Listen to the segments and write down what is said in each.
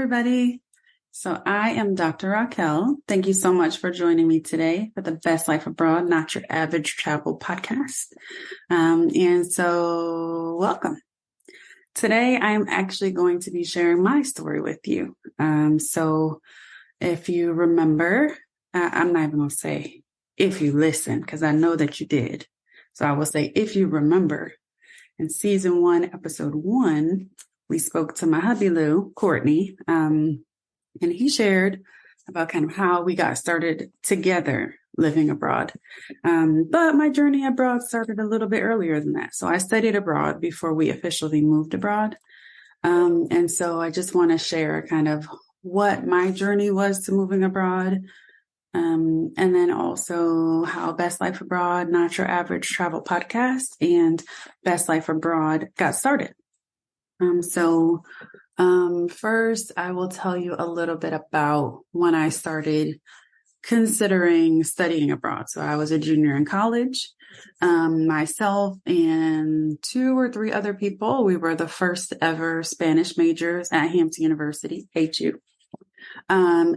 everybody. So I am Dr. Raquel. Thank you so much for joining me today for the Best Life Abroad, Not Your Average Travel podcast. And so welcome. Today, I'm actually going to be sharing my story with you. So if you remember, I'm not even going to say if you listen, because I know that you did. So I will say if you remember, in season 1, episode 1, we spoke to my hubby Lou, Courtney, and he shared about kind of how we got started together living abroad. But my journey abroad started a little bit earlier than that. So I studied abroad before we officially moved abroad. And so I just want to share kind of what my journey was to moving abroad. And then also how Best Life Abroad, Not Your Average Travel podcast and Best Life Abroad got started. First, I will tell you a little bit about when I started considering studying abroad. So I was a junior in college. Myself and 2 or 3 other people, we were the first ever Spanish majors at Hampton University, HU. There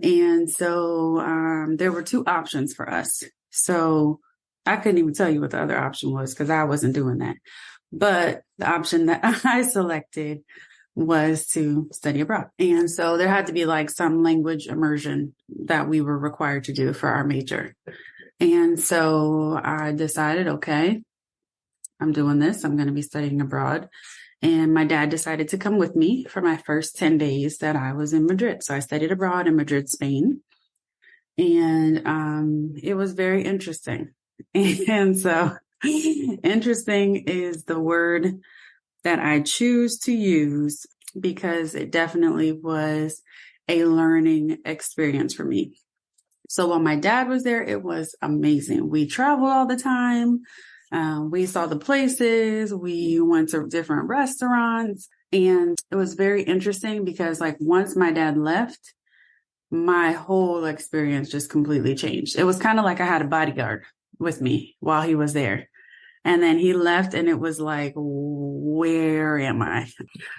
were 2 options for us. So I couldn't even tell you what the other option was because I wasn't doing that. But the option that I selected was to study abroad. And so there had to be like some language immersion that we were required to do for our major. And so I decided, okay, I'm doing this. I'm going to be studying abroad. And my dad decided to come with me for my first 10 days that I was in Madrid. So I studied abroad in Madrid, Spain. And it was very interesting. And so interesting is the word that I choose to use because it definitely was a learning experience for me. So while my dad was there, it was amazing. We traveled all the time. We saw the places. We went to different restaurants. And it was very interesting because like once my dad left, my whole experience just completely changed. It was kind of like I had a bodyguard with me while he was there. And then he left and it was like, where am I?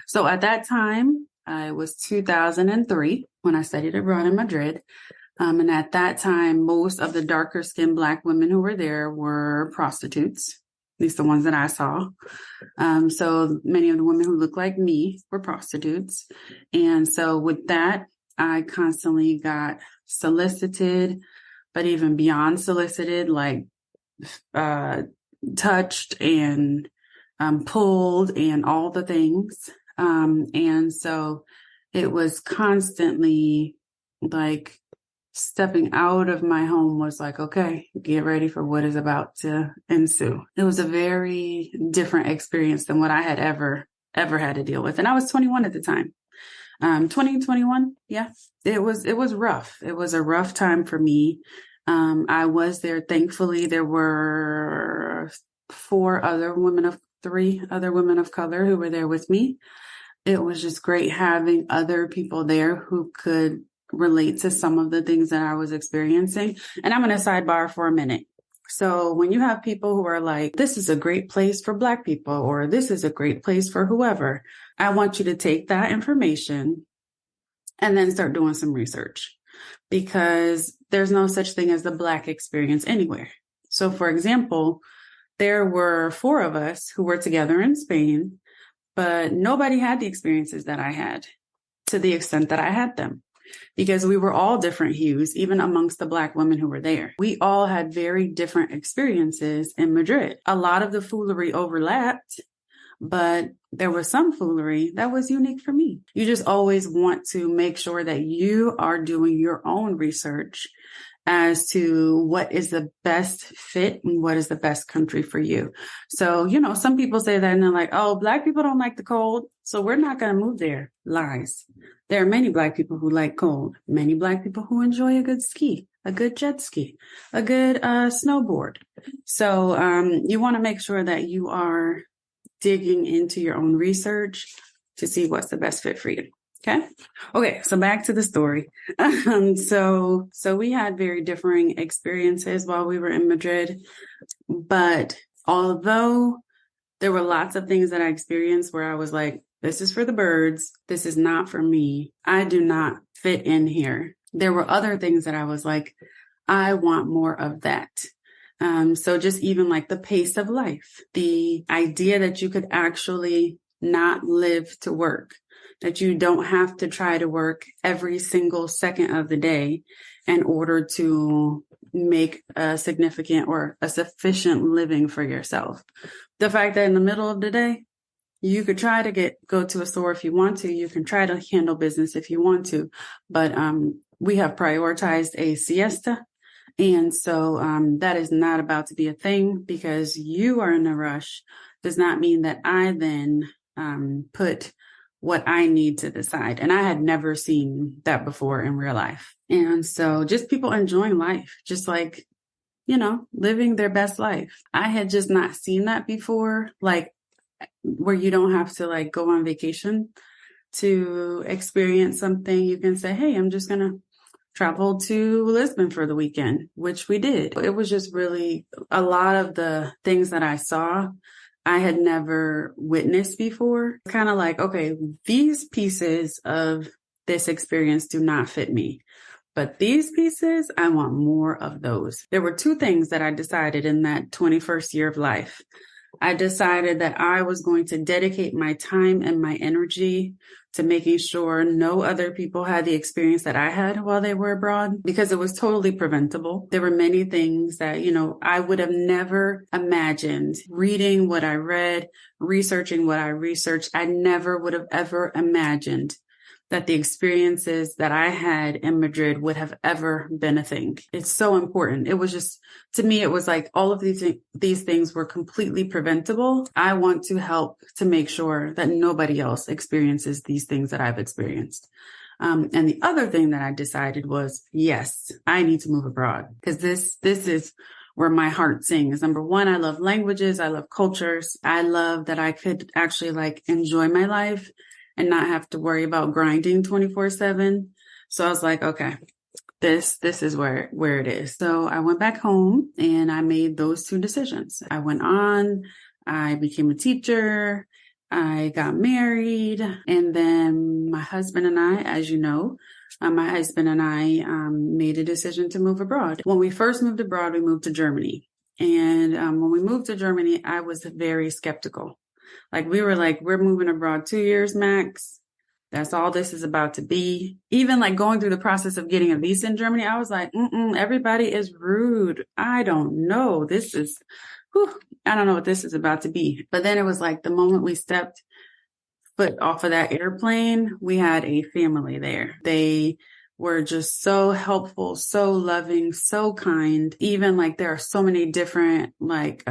So at that time, it was 2003 when I studied abroad in Madrid. And at that time, most of the darker skinned Black women who were there were prostitutes, at least the ones that I saw. So many of the women who looked like me were prostitutes. And so with that, I constantly got solicited, but even beyond solicited, like touched and pulled and all the things. And so it was constantly like stepping out of my home was like, okay, get ready for what is about to ensue. It was a very different experience than what I had ever had to deal with. And I was 21 at the time. 2021. Yeah, it was rough. It was a rough time for me. I was there. Thankfully, there were 3 other women of color who were there with me. It was just great having other people there who could relate to some of the things that I was experiencing. And I'm going to sidebar for a minute. So when you have people who are like, this is a great place for Black people, or this is a great place for whoever, I want you to take that information and then start doing some research, because there's no such thing as the Black experience anywhere. So for example, there were 4 of us who were together in Spain, but nobody had the experiences that I had to the extent that I had them, because we were all different hues, even amongst the Black women who were there. We all had very different experiences in Madrid. A lot of the foolery overlapped, but there was some foolery that was unique for me. You just always want to make sure that you are doing your own research as to what is the best fit and what is the best country for you. So, some people say that and they're like, oh, Black people don't like the cold, so we're not going to move there. Lies. There are many Black people who like cold, many Black people who enjoy a good ski, a good jet ski, a good snowboard. So you want to make sure that you are digging into your own research to see what's the best fit for you. Okay. So back to the story. So we had very differing experiences while we were in Madrid, but although there were lots of things that I experienced where I was like, this is for the birds. This is not for me. I do not fit in here. There were other things that I was like, I want more of that. So just even like the pace of life, the idea that you could actually not live to work, that you don't have to try to work every single second of the day in order to make a significant or a sufficient living for yourself. The fact that in the middle of the day, you could try to go to a store if you want to. You can try to handle business if you want to. But we have prioritized a siesta. And so that is not about to be a thing because you are in a rush does not mean that I then put what I need to the side. And I had never seen that before in real life. And so just people enjoying life, just like, living their best life. I had just not seen that before, like where you don't have to like go on vacation to experience something. You can say, hey, I'm just going to travel to Lisbon for the weekend, which we did. It was just really a lot of the things that I saw I had never witnessed before. Kind of like, okay, these pieces of this experience do not fit me, but these pieces, I want more of those. There were two things that I decided in that 21st year of life. I decided that I was going to dedicate my time and my energy to making sure no other people had the experience that I had while they were abroad, because it was totally preventable. There were many things that, I would have never imagined reading what I read, researching what I researched. I never would have ever imagined that the experiences that I had in Madrid would have ever been a thing. It's so important. It was just, to me, it was like all of these things were completely preventable. I want to help to make sure that nobody else experiences these things that I've experienced. And the other thing that I decided was, yes, I need to move abroad because this is where my heart sings. Number one, I love languages. I love cultures. I love that I could actually like enjoy my life and not have to worry about grinding 24/7. So I was like, okay, this is where it is. So I went back home and I made those two decisions. I went on, I became a teacher, I got married, and then my husband and I, as you know, made a decision to move abroad. When we first moved abroad, we moved to Germany. And when we moved to Germany, I was very skeptical. Like we were like, we're moving abroad 2 years max. That's all this is about to be. Even like going through the process of getting a visa in Germany, I was like, everybody is rude. I don't know. I don't know what this is about to be. But then it was like the moment we stepped foot off of that airplane, we had a family there. They were just so helpful, so loving, so kind. Even like there are so many different like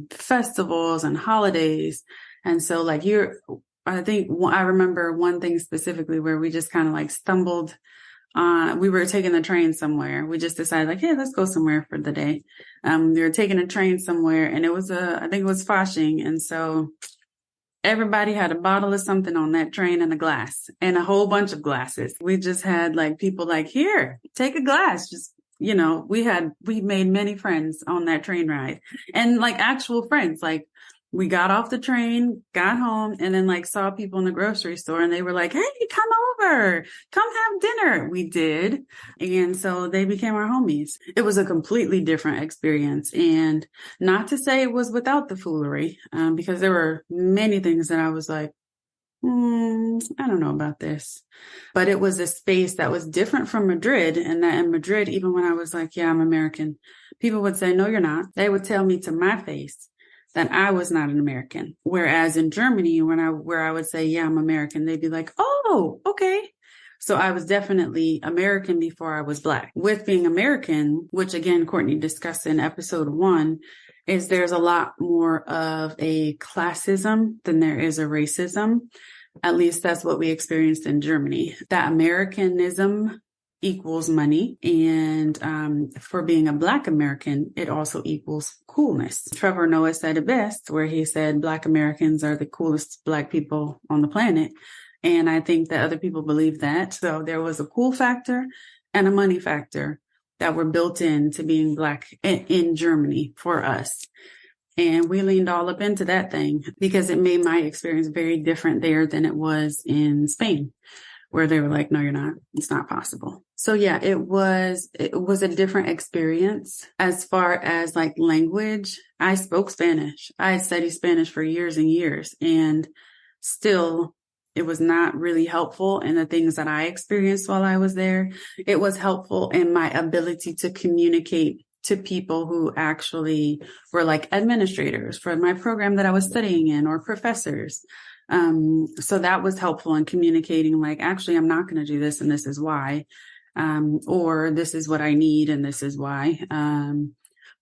festivals and holidays. And so like I remember one thing specifically where we just kind of like stumbled on, we were taking the train somewhere. We just decided like, hey, let's go somewhere for the day. We were taking a train somewhere and it was I think it was Fasching. And so everybody had a bottle of something on that train and a glass and a whole bunch of glasses. We just had like people like, here, take a glass. Just, we made many friends on that train ride and like actual friends. Like we got off the train, got home, and then like saw people in the grocery store and they were like, hey, come over, come have dinner. We did. And so they became our homies. It was a completely different experience. And not to say it was without the foolery, because there were many things that I was like, I don't know about this. But it was a space that was different from Madrid. And that in Madrid, even when I was like, yeah, I'm American, people would say, no, you're not. They would tell me to my face that I was not an American. Whereas in Germany, where I would say, yeah, I'm American, they'd be like, oh, okay. So I was definitely American before I was Black. With being American, which again, Courtney discussed in episode 1, is there's a lot more of a classism than there is a racism. At least that's what we experienced in Germany. That Americanism equals money. And for being a Black American, it also equals coolness. Trevor Noah said it best, where he said Black Americans are the coolest Black people on the planet. And I think that other people believe that. So there was a cool factor and a money factor that were built into being Black in Germany for us. And we leaned all up into that thing because it made my experience very different there than it was in Spain, where they were like, no, you're not. It's not possible. So yeah, it was a different experience as far as like language. I spoke Spanish. I had studied Spanish for years and years, and still it was not really helpful in the things that I experienced while I was there. It was helpful in my ability to communicate to people who actually were like administrators for my program that I was studying in, or professors. So that was helpful in communicating, like, actually, I'm not going to do this, and this is why, or this is what I need, and this is why.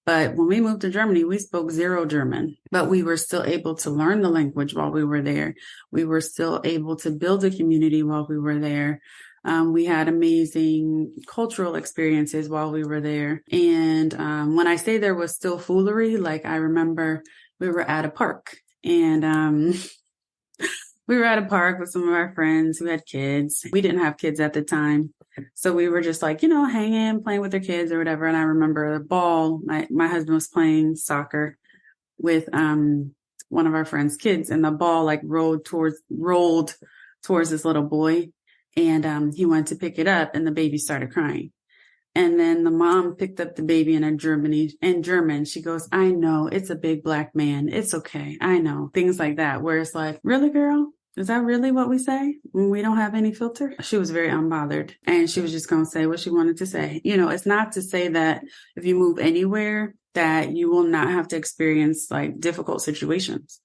But when we moved to Germany, we spoke zero German, but we were still able to learn the language while we were there. We were still able to build a community while we were there. We had amazing cultural experiences while we were there. And when I say there was still foolery, like I remember we were at a park, and we were at a park with some of our friends who had kids. We didn't have kids at the time. So we were just like, hanging, playing with their kids or whatever. And I remember the ball, my husband was playing soccer with one of our friends' kids, and the ball like rolled towards this little boy. And he went to pick it up, and the baby started crying. And then the mom picked up the baby in German. She goes, I know, it's a big black man. It's okay. I know. Things like that, where it's like, really, girl? Is that really what we say when we don't have any filter? She was very unbothered, and she was just going to say what she wanted to say. It's not to say that if you move anywhere that you will not have to experience like difficult situations,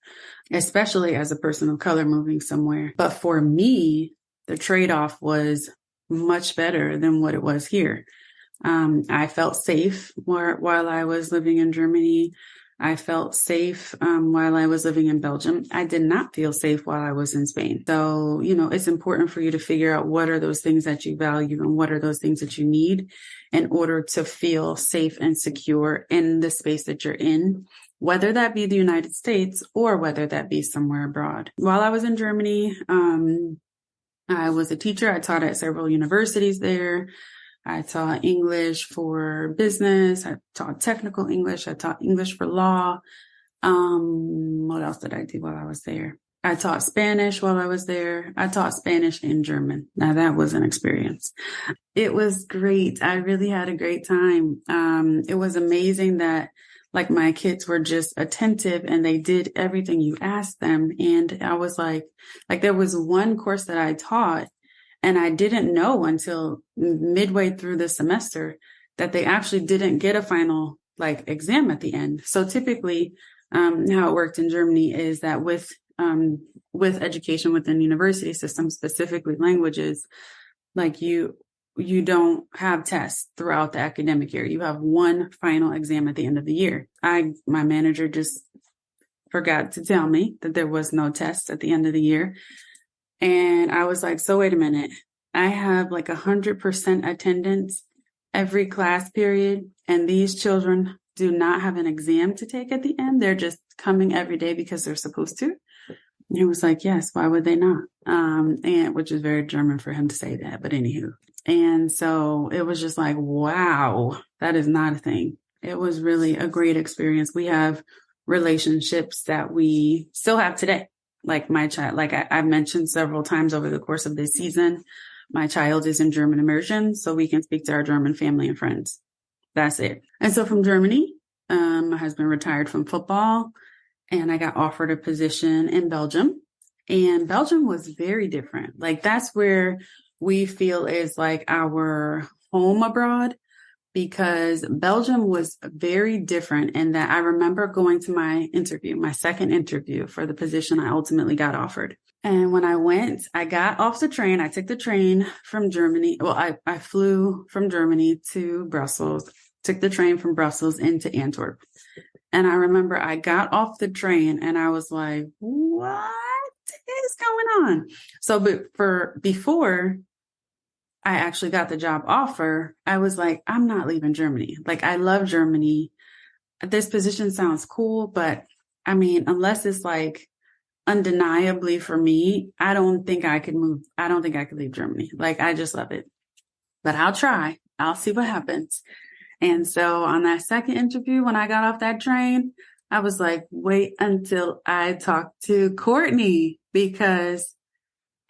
especially as a person of color moving somewhere. But for me, the trade-off was much better than what it was here. I felt safe while I was living in Germany. I felt safe while I was living in Belgium. I did not feel safe while I was in Spain. So, it's important for you to figure out what are those things that you value and what are those things that you need in order to feel safe and secure in the space that you're in, whether that be the United States or whether that be somewhere abroad. While I was in Germany, I was a teacher. I taught at several universities there. I taught English for business. I taught technical English. I taught English for law. What else did I do while I was there? I taught Spanish while I was there. I taught Spanish and German. Now that was an experience. It was great. I really had a great time. It was amazing that like my kids were just attentive and they did everything you asked them. And I was like there was one course that I taught, and I didn't know until midway through the semester that they actually didn't get a final like exam at the end. So typically, how it worked in Germany is that with education within university systems, specifically languages, like you don't have tests throughout the academic year. You have one final exam at the end of the year. My manager just forgot to tell me that there was no test at the end of the year. And I was like, so wait a minute, I have like 100% attendance every class period, and these children do not have an exam to take at the end. They're just coming every day because they're supposed to. And he was like, yes, why would they not? And which is very German for him to say that, but anywho. And so it was just like, wow, that is not a thing. It was really a great experience. We have relationships that we still have today. Like my child, like I've mentioned several times over the course of this season, my child is in German immersion, so we can speak to our German family and friends. That's it. And so from Germany, my husband retired from football, and I got offered a position in Belgium. And Belgium was very different. Like that's where we feel is like our home abroad, because Belgium was very different in that I remember going to my second interview for the position I ultimately got offered. And when I went, I got off the train. I took the train from Germany. Well, I flew from Germany to Brussels, took the train from Brussels into Antwerp. And I remember I got off the train and I was like, what is going on? So before I actually got the job offer, I was like, I'm not leaving Germany. Like, I love Germany. This position sounds cool, but I mean, unless it's like undeniably for me, I don't think I could move. I don't think I could leave Germany. Like, I just love it, but I'll try. I'll see what happens. And so on that second interview, when I got off that train, I was like, wait until I talk to Courtney, because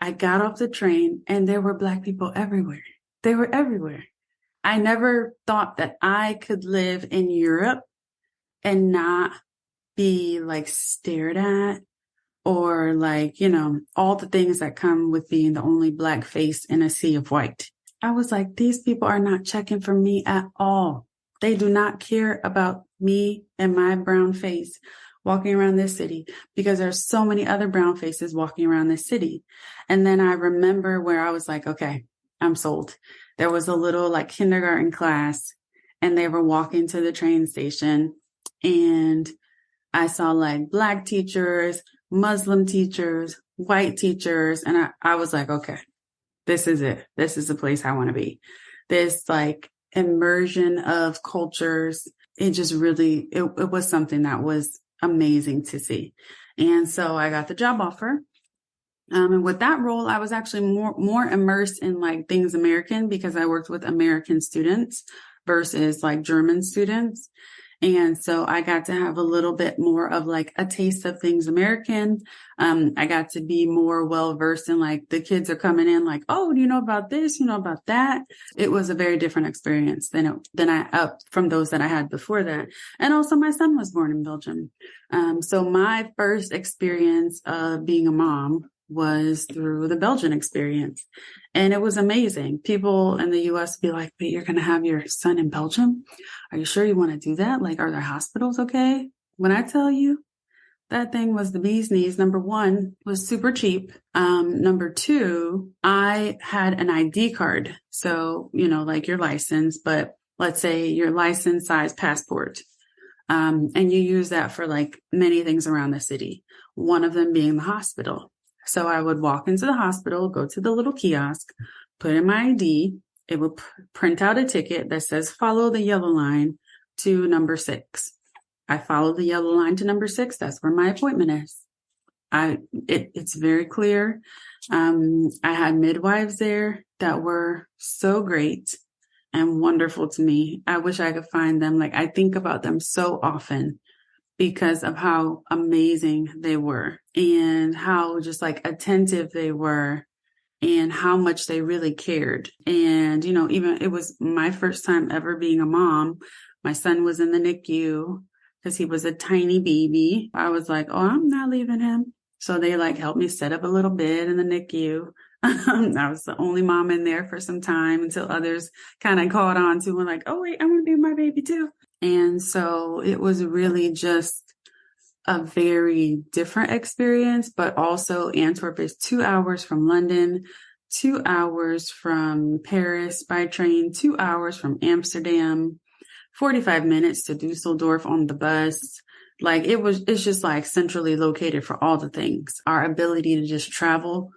I got off the train and there were Black people everywhere. They were everywhere. I never thought that I could live in Europe and not be like stared at, or like, all the things that come with being the only Black face in a sea of white. I was like, these people are not checking for me at all. They do not care about me and my brown face walking around this city, because there's so many other brown faces walking around this city. And then I remember where I was like, okay, I'm sold. There was a little like kindergarten class, and they were walking to the train station, and I saw like Black teachers, Muslim teachers, white teachers. And I was like, okay, this is it. This is the place I want to be. This like immersion of cultures. It just really, it was something that was amazing to see. And so I got the job offer. And with that role, I was actually more immersed in like things American, because I worked with American students versus like German students. And so I got to have a little bit more of like a taste of things American. I got to be more well-versed in like the kids are coming in like, oh, do you know about this? You know about that? It was a very different experience than from those that I had before that. And also my son was born in Belgium. So my first experience of being a mom was through the Belgian experience. And it was amazing. People in the US be like, but you're going to have your son in Belgium? Are you sure you want to do that? Like, are their hospitals okay? When I tell you, that thing was the bee's knees. Number one, was super cheap. Number two, I had an ID card. So, like your license, but let's say your license size passport. And you use that for like many things around the city. One of them being the hospital. So I would walk into the hospital, go to the little kiosk, put in my ID. It would print out a ticket that says, follow the yellow line to number 6. I follow the yellow line to number 6. That's where my appointment is. It's very clear. I had midwives there that were so great and wonderful to me. I wish I could find them. Like, I think about them so often, because of how amazing they were and how just like attentive they were and how much they really cared. And, even it was my first time ever being a mom. My son was in the NICU because he was a tiny baby. I was like, oh, I'm not leaving him. So they like helped me set up a little bed in the NICU. I was the only mom in there for some time until others kind of caught on to and like, oh, wait, I want to be with my baby too. And so it was really just a very different experience, but also Antwerp is 2 hours from London, 2 hours from Paris by train, 2 hours from Amsterdam, 45 minutes to Dusseldorf on the bus. Like it's just like centrally located for all the things. Our ability to just travel.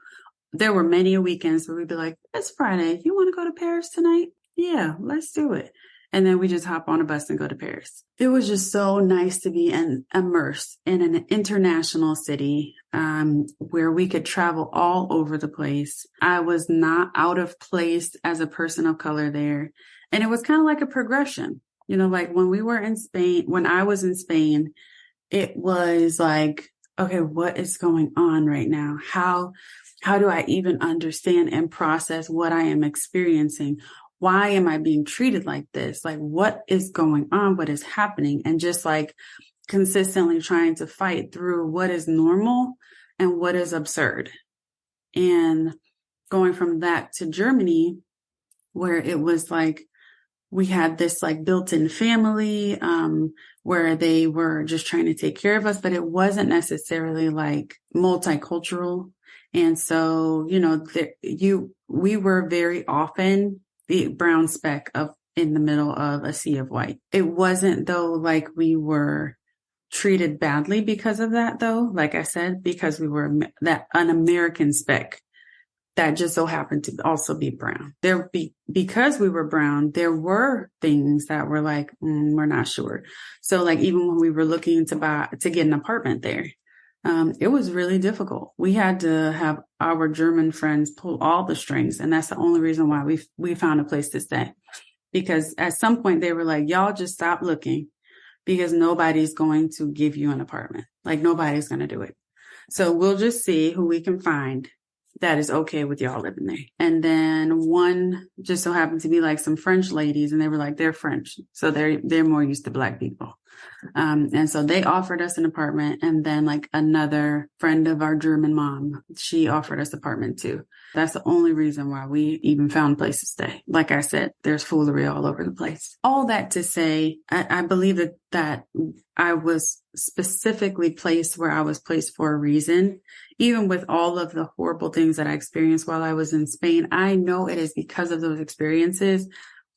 There were many weekends where we'd be like, it's Friday. You want to go to Paris tonight? Yeah, let's do it. And then we just hop on a bus and go to Paris. It was just so nice to be immersed in an international city where we could travel all over the place. I was not out of place as a person of color there. And it was kind of like a progression. Like when I was in Spain, it was like, okay, what is going on right now? How do I even understand and process what I am experiencing? Why am I being treated like this? Like, what is going on? What is happening? And just like consistently trying to fight through what is normal and what is absurd. And going from that to Germany, where it was like, we had this like built-in family, where they were just trying to take care of us, but it wasn't necessarily like multicultural. And so, we were very often the brown speck in the middle of a sea of white. It wasn't though like we were treated badly because of that though. Like I said, because we were an American speck that just so happened to also be brown. Because we were brown, there were things that were like, we're not sure. So like even when we were looking to get an apartment there, it was really difficult. We had to have our German friends pull all the strings. And that's the only reason why we found a place to stay. Because at some point they were like, y'all just stop looking, because nobody's going to give you an apartment. Like nobody's going to do it. So we'll just see who we can find that is okay with y'all living there. And then one just so happened to be like some French ladies, and they were like, they're French. So they're more used to Black people. And so they offered us an apartment. And then like another friend of our German mom, she offered us an apartment too. That's the only reason why we even found a place to stay. Like I said, there's foolery all over the place. All that to say, I believe that I was specifically placed where I was placed for a reason. Even with all of the horrible things that I experienced while I was in Spain, I know it is because of those experiences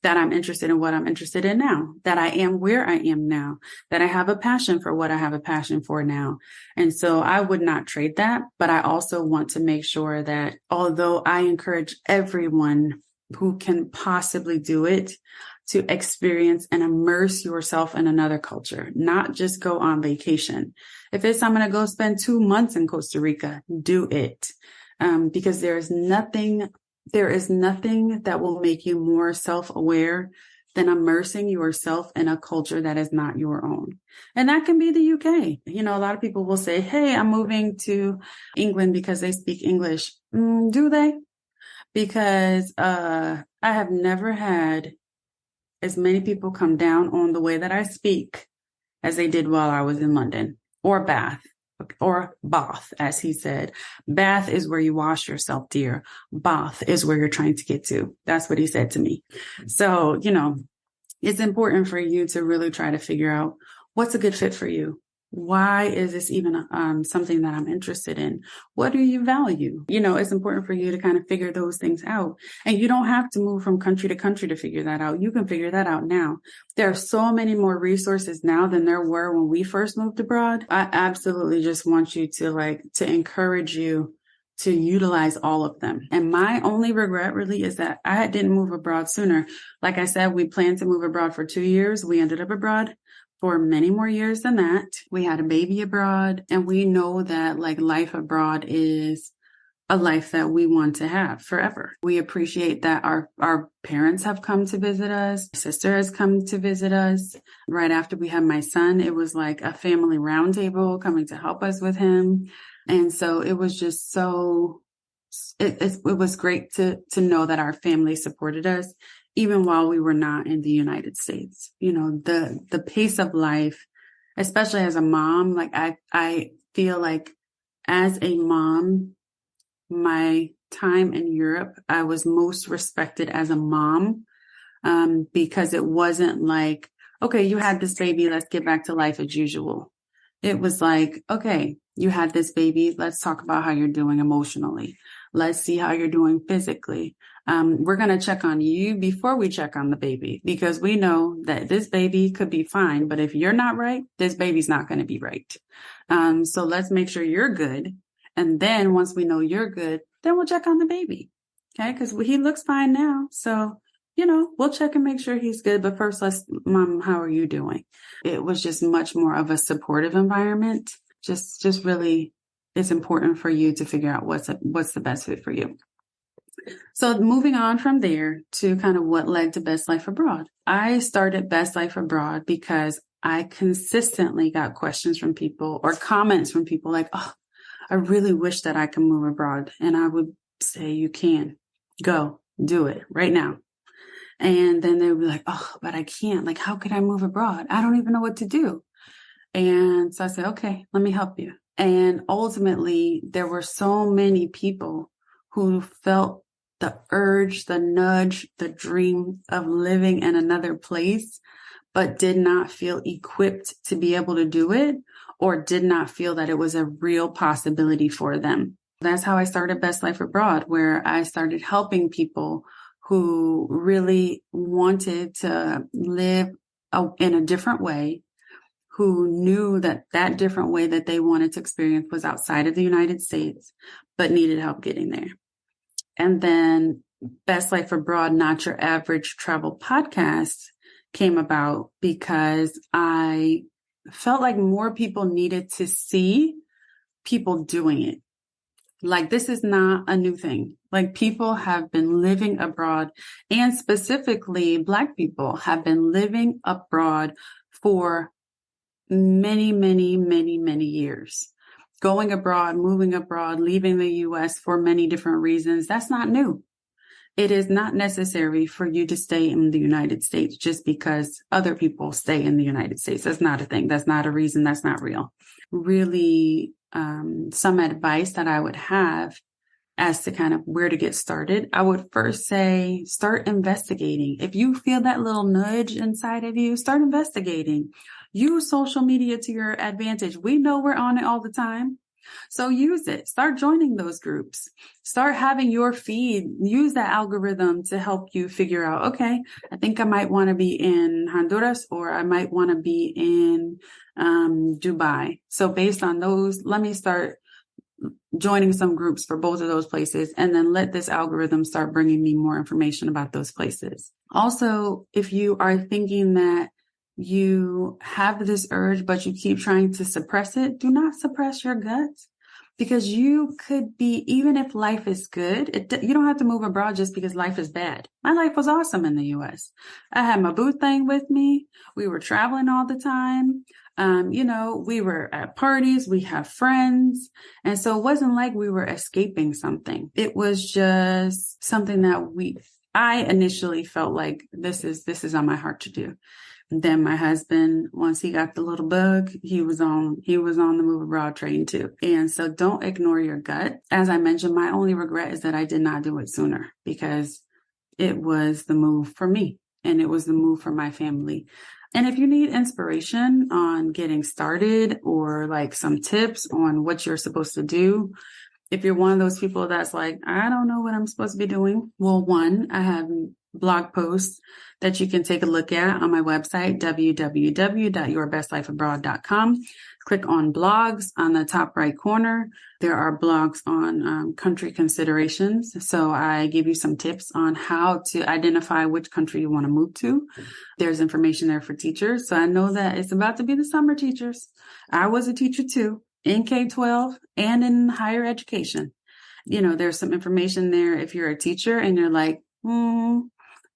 that I'm interested in what I'm interested in now, that I am where I am now, that I have a passion for what I have a passion for now. And so I would not trade that, but I also want to make sure that although I encourage everyone who can possibly do it to experience and immerse yourself in another culture, not just go on vacation. If it's, I'm going to go spend 2 months in Costa Rica, do it. Because there is nothing that will make you more self-aware than immersing yourself in a culture that is not your own. And that can be the UK. You know, a lot of people will say, hey, I'm moving to England because they speak English. Do they? Because I have never had as many people come down on the way that I speak as they did while I was in London or Bath. Or Bath, as he said. Bath is where you wash yourself, dear. Bath is where you're trying to get to. That's what he said to me. So, you know, it's important for you to really try to figure out what's a good fit for you. Why is this even something that I'm interested in? What do you value? You know, it's important for you to kind of figure those things out. And you don't have to move from country to country to figure that out. You can figure that out now. There are so many more resources now than there were when we first moved abroad. I absolutely just want you to encourage you to utilize all of them. And my only regret really is that I didn't move abroad sooner. Like I said, we planned to move abroad for 2 years. We ended up abroad for many more years than that. We had a baby abroad, and we know that like life abroad is a life that we want to have forever. We appreciate that our parents have come to visit us. My sister has come to visit us. Right after we had my son, it was like a family roundtable coming to help us with him. And so it was just it was great to know that our family supported us, even while we were not in the United States. You know, the pace of life, especially as a mom, like I feel like as a mom, my time in Europe, I was most respected as a mom, because it wasn't like, okay, you had this baby, let's get back to life as usual. It was like, okay, you had this baby, let's talk about how you're doing emotionally. Let's see how you're doing physically. We're going to check on you before we check on the baby, because we know that this baby could be fine, but if you're not right, this baby's not going to be right. So let's make sure you're good. And then once we know you're good, then we'll check on the baby. Okay. Cause he looks fine now. So, you know, we'll check and make sure he's good. But first, Mom, how are you doing? It was just much more of a supportive environment. Just really, it's important for you to figure out what's the best fit for you. So moving on from there to kind of what led to Best Life Abroad. I started Best Life Abroad because I consistently got questions from people or comments from people like, oh, I really wish that I could move abroad. And I would say, you can go do it right now. And then they would be like, oh, but I can't. Like, how could I move abroad? I don't even know what to do. And so I said, okay, let me help you. And ultimately, there were so many people who felt the urge, the nudge, the dream of living in another place, but did not feel equipped to be able to do it, or did not feel that it was a real possibility for them. That's how I started Best Life Abroad, where I started helping people who really wanted to live in a different way, who knew that that different way that they wanted to experience was outside of the United States, but needed help getting there. And then Best Life Abroad, Not Your Average Travel Podcast came about because I felt like more people needed to see people doing it. Like, this is not a new thing. Like, people have been living abroad, and specifically Black people have been living abroad for many, many, many, many years. Going abroad, moving abroad, leaving the US for many different reasons. That's not new. It is not necessary for you to stay in the United States just because other people stay in the United States. That's not a thing. That's not a reason. That's not real. Really, some advice that I would have as to kind of where to get started, I would first say, start investigating. If you feel that little nudge inside of you, start investigating. Use social media to your advantage. We know we're on it all the time. So use it. Start joining those groups. Start having your feed. Use that algorithm to help you figure out, okay, I think I might want to be in Honduras, or I might want to be in Dubai. So based on those, let me start joining some groups for both of those places, and then let this algorithm start bringing me more information about those places. Also, if you are thinking that you have this urge, but you keep trying to suppress it, do not suppress your guts, because you could be, even if life is good, you don't have to move abroad just because life is bad. My life was awesome in the US. I had my boo thing with me. We were traveling all the time. We were at parties, we have friends. And so it wasn't like we were escaping something. It was just something that I initially felt like this is on my heart to do. And then my husband, once he got the little bug, he was on the move abroad train too. And so don't ignore your gut. As I mentioned, my only regret is that I did not do it sooner, because it was the move for me and it was the move for my family. And if you need inspiration on getting started, or like some tips on what you're supposed to do, if you're one of those people that's like, I don't know what I'm supposed to be doing. Well, one, I have blog posts that you can take a look at on my website, www.yourbestlifeabroad.com. Click on blogs on the top right corner. There are blogs on country considerations. So I give you some tips on how to identify which country you want to move to. There's information there for teachers. So I know that it's about to be the summer, teachers. I was a teacher too, in K-12 and in higher education. There's some information there if you're a teacher and you're like,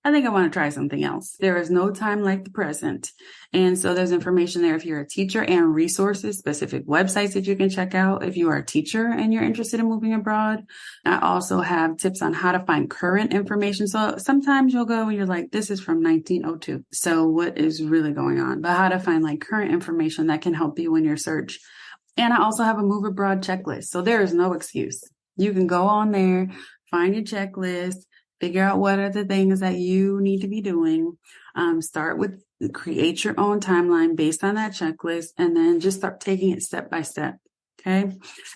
I think I want to try something else. There is no time like the present. And so there's information there if you're a teacher, and resources, specific websites that you can check out if you are a teacher and you're interested in moving abroad. I also have tips on how to find current information. So sometimes you'll go and you're like, this is from 1902. So what is really going on? But how to find like current information that can help you in your search. And I also have a move abroad checklist. So there is no excuse. You can go on there, find your checklist, figure out what are the things that you need to be doing. Create your own timeline based on that checklist, and then just start taking it step by step. Okay.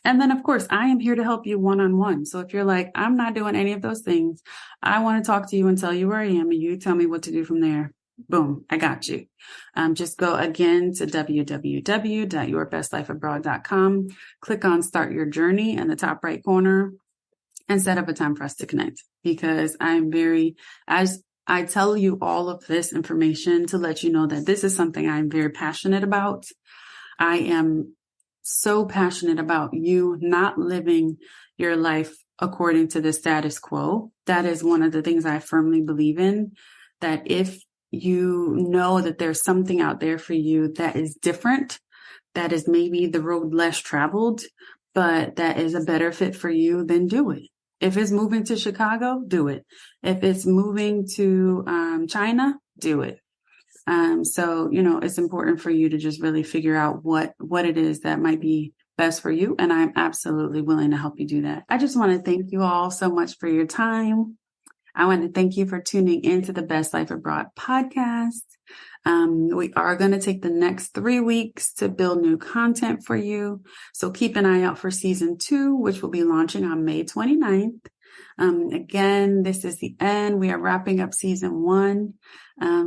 And then of course, I am here to help you one-on-one. So if you're like, I'm not doing any of those things, I want to talk to you and tell you where I am, and you tell me what to do from there. Boom, I got you. Just go again to www.yourbestlifeabroad.com. Click on Start Your Journey in the top right corner, and set up a time for us to connect, because as I tell you all of this information to let you know that this is something I'm very passionate about. I am so passionate about you not living your life according to the status quo. That is one of the things I firmly believe in, that if you know that there's something out there for you that is different, that is maybe the road less traveled, but that is a better fit for you, then do it. If it's moving to Chicago, do it. If it's moving to China, do it. So, it's important for you to just really figure out what it is that might be best for you. And I'm absolutely willing to help you do that. I just want to thank you all so much for your time. I want to thank you for tuning into the Best Life Abroad podcast. We are going to take the next 3 weeks to build new content for you. So keep an eye out for season 2, which will be launching on May 29th. Again, this is the end. We are wrapping up season 1.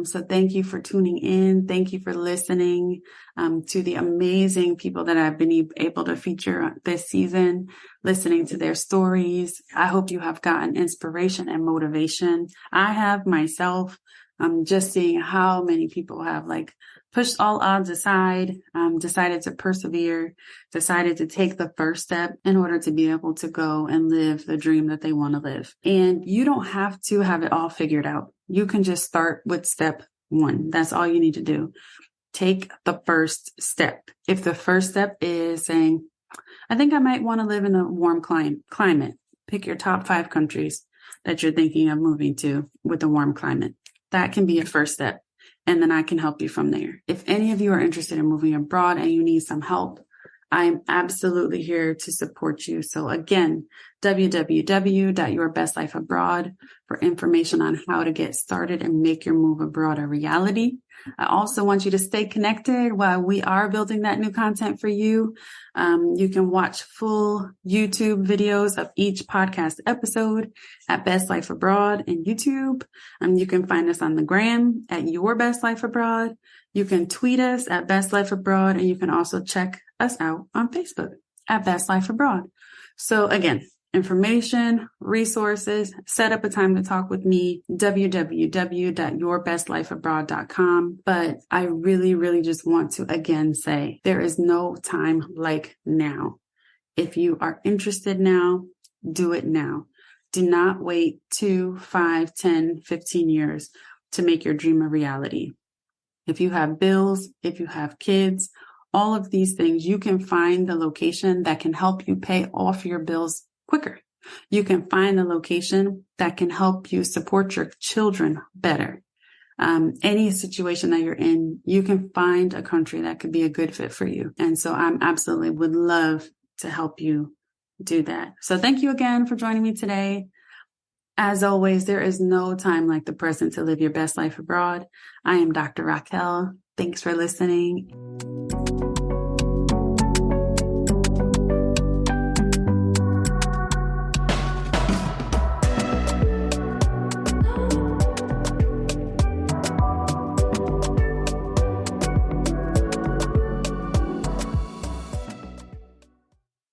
So thank you for tuning in. Thank you for listening to the amazing people that I've been able to feature this season, listening to their stories. I hope you have gotten inspiration and motivation. I have myself. Just seeing how many people have pushed all odds aside, decided to persevere, decided to take the first step in order to be able to go and live the dream that they want to live. And you don't have to have it all figured out. You can just start with step 1. That's all you need to do. take the first step. If the first step is saying, I think I might want to live in a warm climate, pick your top 5 countries that you're thinking of moving to with a warm climate. That can be a first step. And then I can help you from there. If any of you are interested in moving abroad and you need some help, I'm absolutely here to support you. So again, www.yourbestlifeabroad for information on how to get started and make your move abroad a reality. I also want you to stay connected while we are building that new content for you. You can watch full YouTube videos of each podcast episode at Best Life Abroad and YouTube. You can find us on the gram at Your Best Life Abroad. You can tweet us at Best Life Abroad, and you can also check us out on Facebook at Best Life Abroad. So again, information, resources, set up a time to talk with me, www.yourbestlifeabroad.com. But I really, really just want to again say there is no time like now. If you are interested now, do it now. Do not wait 2, 5, 10, 15 years to make your dream a reality. If you have bills, if you have kids, all of these things, you can find the location that can help you pay off your bills quicker. You can find the location that can help you support your children better. Any situation that you're in, you can find a country that could be a good fit for you. And so I'm absolutely would love to help you do that. So thank you again for joining me today. As always, there is no time like the present to live your best life abroad. I am Dr. Raquel. Thanks for listening.